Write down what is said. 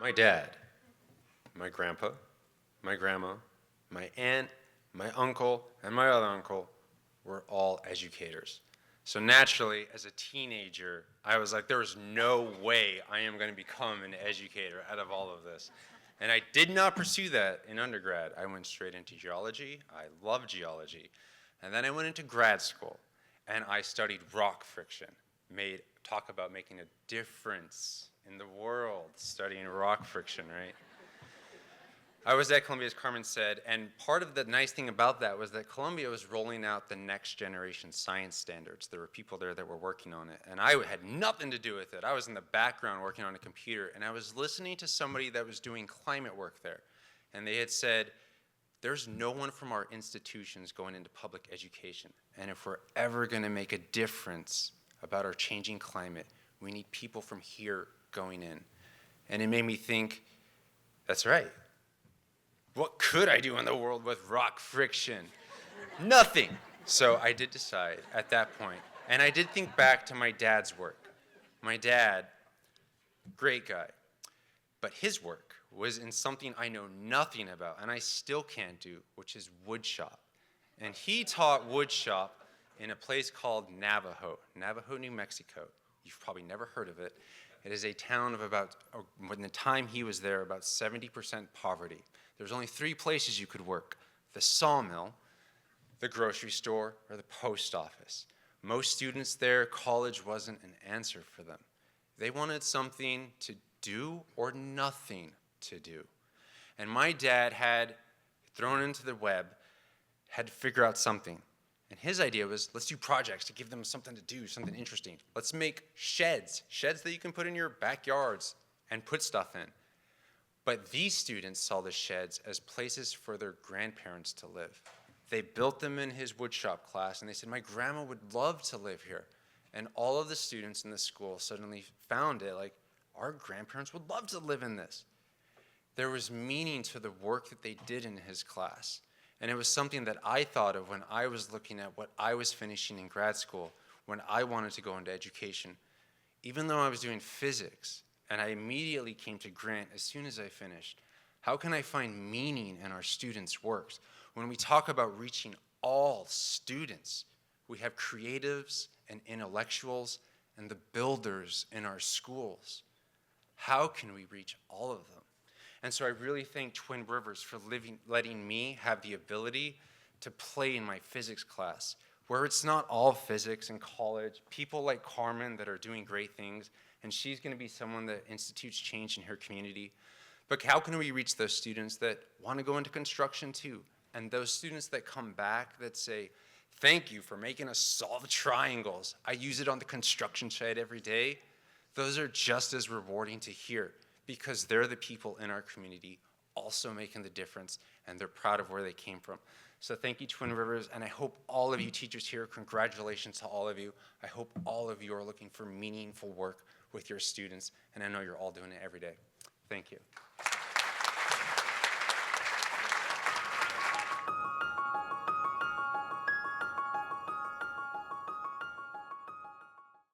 My dad, my grandpa, my grandma, my aunt, my uncle, and my other uncle were all educators. So naturally, as a teenager, I was like, there's no way I am going to become an educator out of all of this. And I did not pursue that in undergrad. I went straight into geology. I love geology. And then I went into grad school, and I studied rock friction. Talk about making a difference in the world, studying rock friction, right? I was at Columbia, as Carmen said, and part of the nice thing about that was that Columbia was rolling out the next generation science standards. There were people there that were working on it, and I had nothing to do with it. I was in the background working on a computer, and I was listening to somebody that was doing climate work there, and they had said, there's no one from our institutions going into public education, and if we're ever going to make a difference about our changing climate, we need people from here going in. And it made me think, that's right. What could I do in the world with rock friction? Nothing. So I did decide at that point, and I did think back to my dad's work. My dad, great guy, but his work was in something I know nothing about, and I still can't do, which is woodshop. And he taught woodshop in a place called Navajo, New Mexico. You've probably never heard of it. It is a town of about, when the time he was there, about 70% poverty. There's only 3 places you could work: the sawmill, the grocery store, or the post office. Most students there, college wasn't an answer for them. They wanted something to do or nothing to do. And my dad had thrown into the web, had to figure out something. And his idea was, let's do projects to give them something to do, something interesting. Let's make sheds that you can put in your backyards and put stuff in. But these students saw the sheds as places for their grandparents to live. They built them in his woodshop class, and they said, my grandma would love to live here. And all of the students in the school suddenly found it like, our grandparents would love to live in this. There was meaning to the work that they did in his class. And it was something that I thought of when I was looking at what I was finishing in grad school, when I wanted to go into education. Even though I was doing physics, and I immediately came to Grant as soon as I finished, how can I find meaning in our students' works? When we talk about reaching all students, we have creatives and intellectuals and the builders in our schools. How can we reach all of them? And so I really thank Twin Rivers for letting me have the ability to play in my physics class, where it's not all physics in college, people like Carmen that are doing great things, and she's going to be someone that institutes change in her community. But how can we reach those students that want to go into construction too? And those students that come back that say, thank you for making us solve triangles. I use it on the construction site every day. Those are just as rewarding to hear, because they're the people in our community also making the difference, and they're proud of where they came from. So thank you, Twin Rivers, and I hope all of you teachers here, congratulations to all of you. I hope all of you are looking for meaningful work with your students, and I know you're all doing it every day. Thank you.